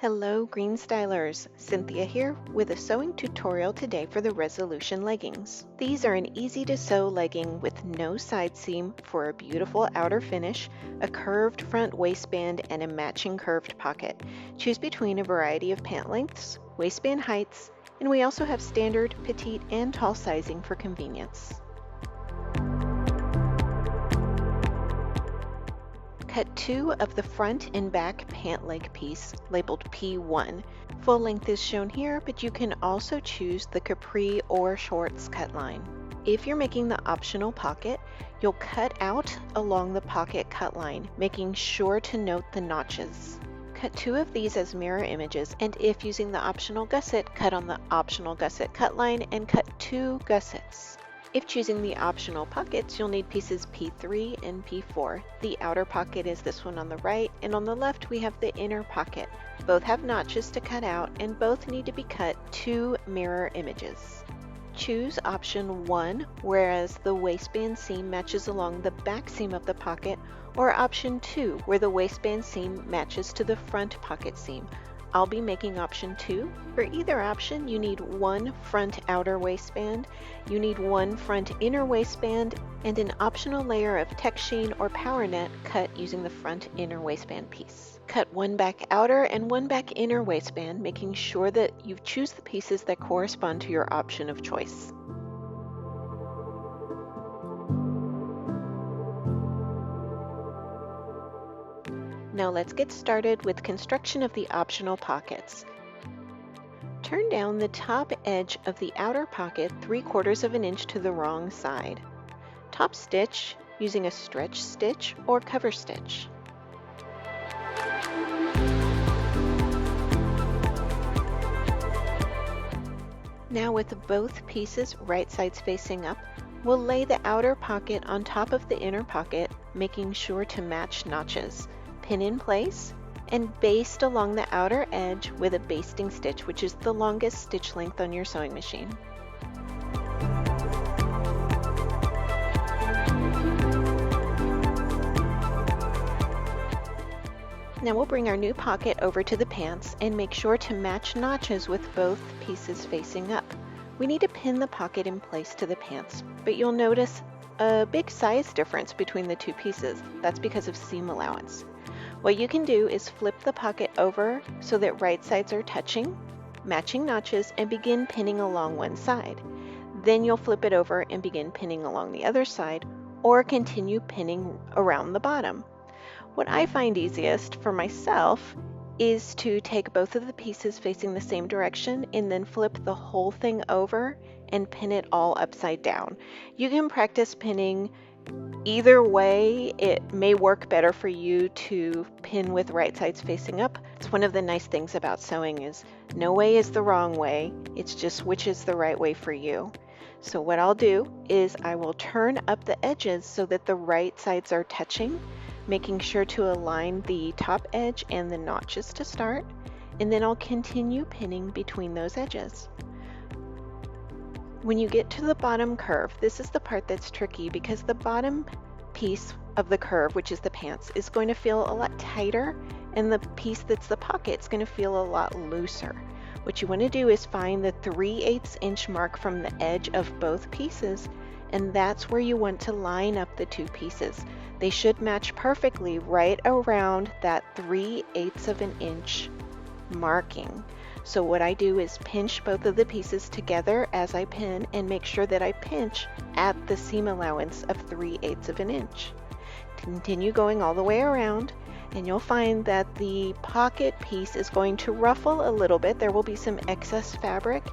Hello Greenstylers, Cynthia here with a sewing tutorial today for the Resolution leggings. These are an easy to sew legging with no side seam for a beautiful outer finish, a curved front waistband, and a matching curved pocket. Choose between a variety of pant lengths, waistband heights, and we also have standard, petite, and tall sizing for convenience. Cut 2 of the front and back pant leg piece labeled P1. Full length is shown here, but you can also choose the capri or shorts cut line. If you're making the optional pocket, you'll cut out along the pocket cut line, making sure to note the notches. Cut 2 of these as mirror images, and if using the optional gusset, cut on the optional gusset cut line and cut 2 gussets. If choosing the optional pockets, you'll need pieces P3 and P4. The outer pocket is this one on the right, and on the left we have the inner pocket. Both have notches to cut out, and both need to be cut 2 mirror images. Choose option 1, whereas the waistband seam matches along the back seam of the pocket, or option 2, where the waistband seam matches to the front pocket seam. I'll be making option 2. For either option, you need 1 front outer waistband, you need 1 front inner waistband, and an optional layer of tech sheen or power net cut using the front inner waistband piece. Cut 1 back outer and 1 back inner waistband, making sure that you choose the pieces that correspond to your option of choice. Now let's get started with construction of the optional pockets. Turn down the top edge of the outer pocket 3/4 of an inch to the wrong side. Top stitch using a stretch stitch or cover stitch. Now with both pieces right sides facing up, we'll lay the outer pocket on top of the inner pocket, making sure to match notches. Pin in place and baste along the outer edge with a basting stitch, which is the longest stitch length on your sewing machine. Now we'll bring our new pocket over to the pants and make sure to match notches with both pieces facing up. We need to pin the pocket in place to the pants, but you'll notice a big size difference between the two pieces. That's because of seam allowance. What you can do is flip the pocket over so that right sides are touching, matching notches, and begin pinning along one side. Then you'll flip it over and begin pinning along the other side, or continue pinning around the bottom. What I find easiest for myself is to take both of the pieces facing the same direction and then flip the whole thing over and pin it all upside down. You can practice pinning either way. It may work better for you to pin with right sides facing up. It's one of the nice things about sewing is no way is the wrong way. It's just which is the right way for you. So what I'll do is I will turn up the edges so that the right sides are touching, making sure to align the top edge and the notches to start, and then I'll continue pinning between those edges. When you get to the bottom curve, this is the part that's tricky because the bottom piece of the curve, which is the pants, is going to feel a lot tighter, and the piece that's the pocket is going to feel a lot looser. What you want to do is find the 3/8 inch mark from the edge of both pieces, and that's where you want to line up the two pieces. They should match perfectly right around that 3/8 of an inch marking. So what I do is pinch both of the pieces together as I pin and make sure that I pinch at the seam allowance of 3/8 of an inch. Continue going all the way around, and you'll find that the pocket piece is going to ruffle a little bit. There will be some excess fabric,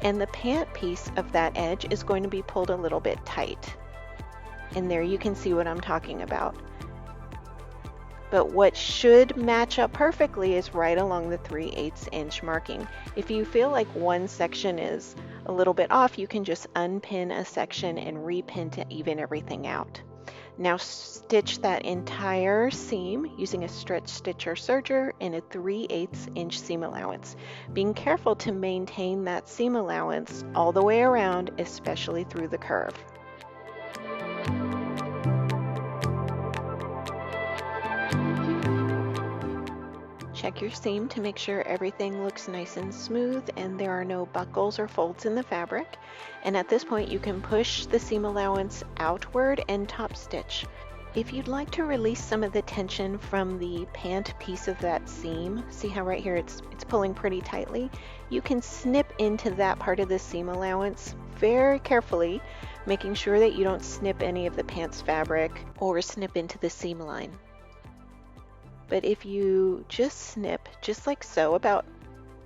and the pant piece of that edge is going to be pulled a little bit tight. And there you can see what I'm talking about. But what should match up perfectly is right along the 3/8 inch marking. If you feel like one section is a little bit off, you can just unpin a section and repin to even everything out. Now stitch that entire seam using a stretch stitch or serger in a 3/8 inch seam allowance, being careful to maintain that seam allowance all the way around, especially through the curve. Check check your seam to make sure everything looks nice and smooth and there are no buckles or folds in the fabric. And at this point you can push the seam allowance outward and top stitch. If you'd like to release some of the tension from the pant piece of that seam, see how right here it's pulling pretty tightly, you can snip into that part of the seam allowance very carefully, making sure that you don't snip any of the pants fabric or snip into the seam line. But if you just snip, just like so, about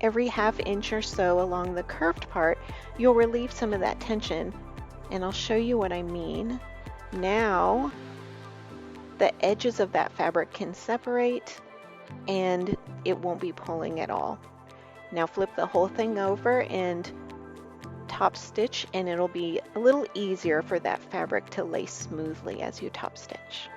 every ½ inch or so along the curved part, you'll relieve some of that tension. And I'll show you what I mean. Now, the edges of that fabric can separate and it won't be pulling at all. Now flip the whole thing over and top stitch, and it'll be a little easier for that fabric to lay smoothly as you top stitch.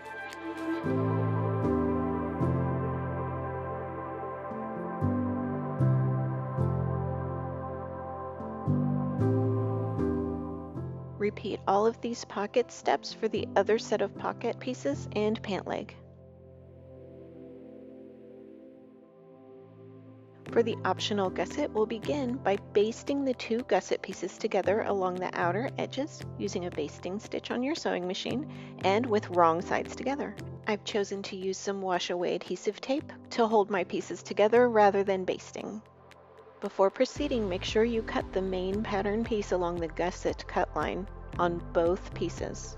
Repeat all of these pocket steps for the other set of pocket pieces and pant leg. For the optional gusset, we'll begin by basting the 2 gusset pieces together along the outer edges using a basting stitch on your sewing machine and with wrong sides together. I've chosen to use some wash-away adhesive tape to hold my pieces together rather than basting. Before proceeding, make sure you cut the main pattern piece along the gusset cut line on both pieces.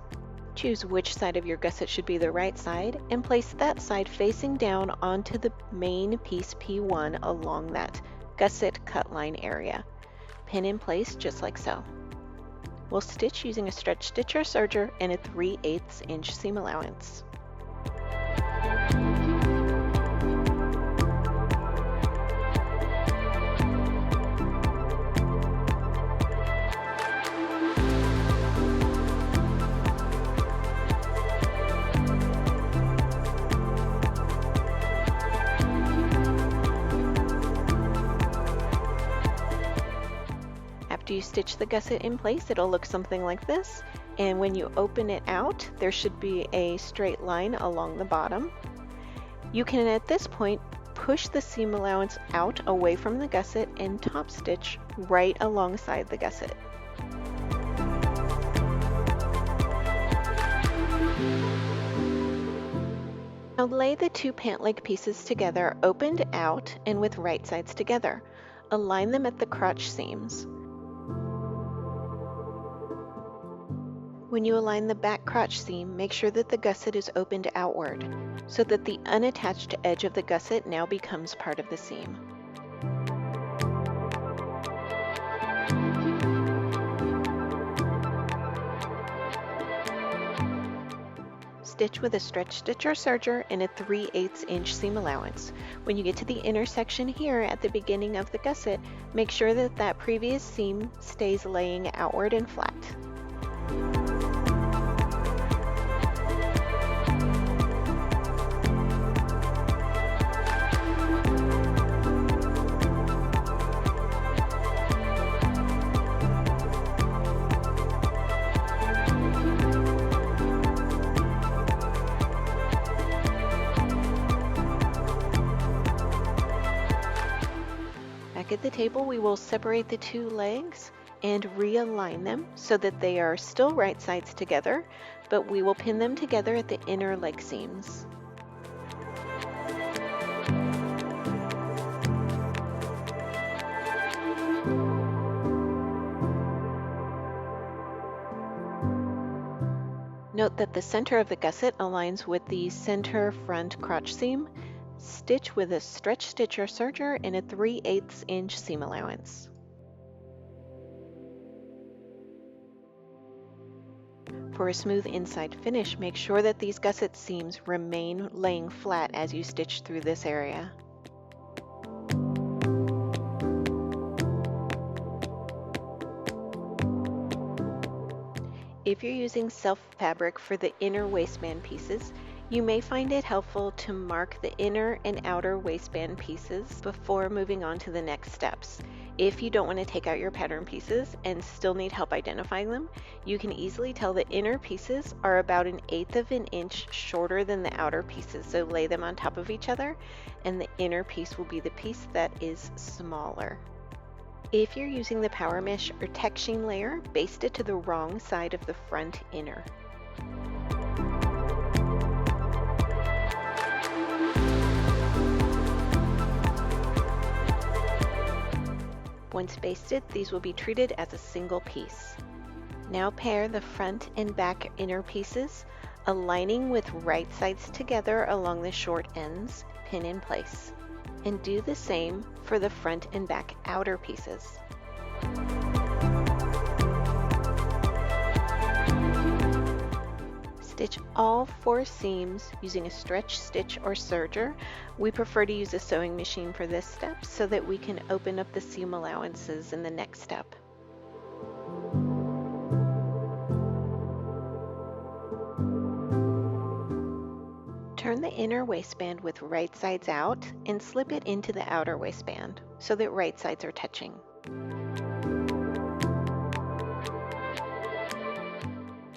Choose which side of your gusset should be the right side and place that side facing down onto the main piece P1 along that gusset cut line area. Pin in place just like so. We'll stitch using a stretch stitch or serger and a 3/8 inch seam allowance. After you stitch the gusset in place, it'll look something like this, and when you open it out, there should be a straight line along the bottom. You can at this point push the seam allowance out away from the gusset and top stitch right alongside the gusset. Now lay the 2 pant leg pieces together opened out and with right sides together. Align them at the crotch seams. When you align the back crotch seam, make sure that the gusset is opened outward, so that the unattached edge of the gusset now becomes part of the seam. Stitch with a stretch stitch or serger and a 3/8 inch seam allowance. When you get to the intersection here at the beginning of the gusset, make sure that that previous seam stays laying outward and flat. Back at the table, we will separate the 2 legs and realign them so that they are still right sides together, but we will pin them together at the inner leg seams. Note that the center of the gusset aligns with the center front crotch seam. Stitch with a stretch stitch or serger and a 3/8 inch seam allowance. For a smooth inside finish, make sure that these gusset seams remain laying flat as you stitch through this area. If you're using self fabric for the inner waistband pieces, You may find it helpful to mark the inner and outer waistband pieces before moving on to the next steps. If you don't want to take out your pattern pieces and still need help identifying them, you can easily tell the inner pieces are about 1/8 of an inch shorter than the outer pieces. So lay them on top of each other, and the inner piece will be the piece that is smaller. If you're using the power mesh or texturing layer, baste it to the wrong side of the front inner. Once basted, these will be treated as a single piece. Now pair the front and back inner pieces, aligning with right sides together along the short ends, pin in place. And do the same for the front and back outer pieces. Stitch all 4 seams using a stretch stitch or serger. We prefer to use a sewing machine for this step so that we can open up the seam allowances in the next step. Turn the inner waistband with right sides out and slip it into the outer waistband so that right sides are touching.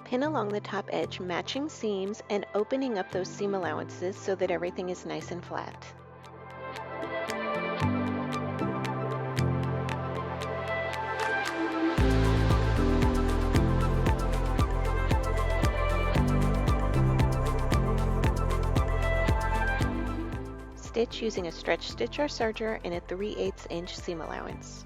Pin along the top edge matching seams and opening up those seam allowances so that everything is nice and flat. Stitch using a stretch stitch or serger and a 3/8 inch seam allowance.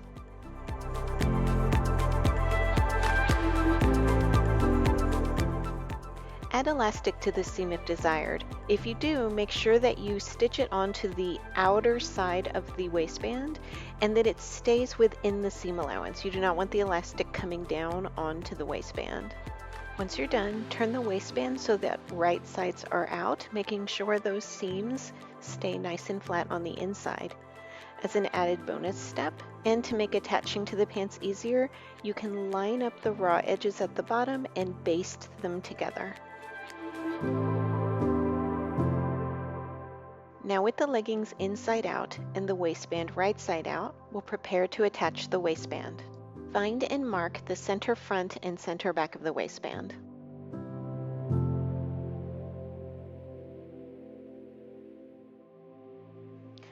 Add elastic to the seam if desired. If you do, make sure that you stitch it onto the outer side of the waistband and that it stays within the seam allowance. You do not want the elastic coming down onto the waistband. Once you're done, turn the waistband so that right sides are out, making sure those seams stay nice and flat on the inside. As an added bonus step, and to make attaching to the pants easier, you can line up the raw edges at the bottom and baste them together. Now with the leggings inside out and the waistband right side out, we'll prepare to attach the waistband. Find and mark the center front and center back of the waistband.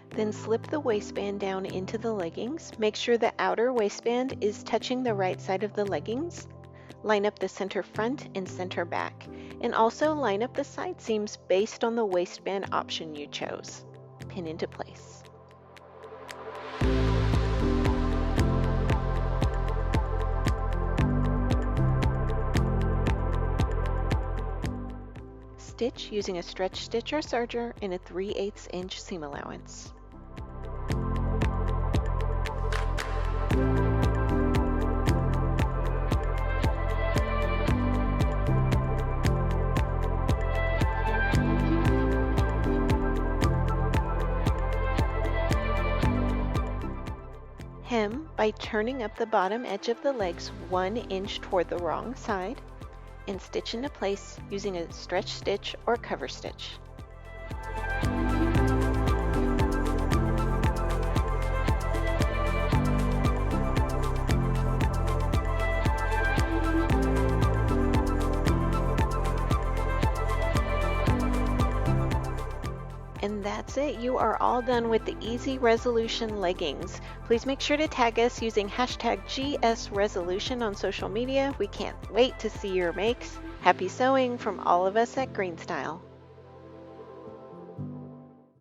Then slip the waistband down into the leggings. Make sure the outer waistband is touching the right side of the leggings. Line up the center front and center back, and also line up the side seams based on the waistband option you chose. Pin into place. Stitch using a stretch stitch or serger and a 3/8 inch seam allowance. Hem by turning up the bottom edge of the legs 1 inch toward the wrong side and stitch into place using a stretch stitch or cover stitch. And that's it. You are all done with the Easy Resolution leggings. Please make sure to tag us using hashtag GSResolution on social media. We can't wait to see your makes. Happy sewing from all of us at Greenstyle.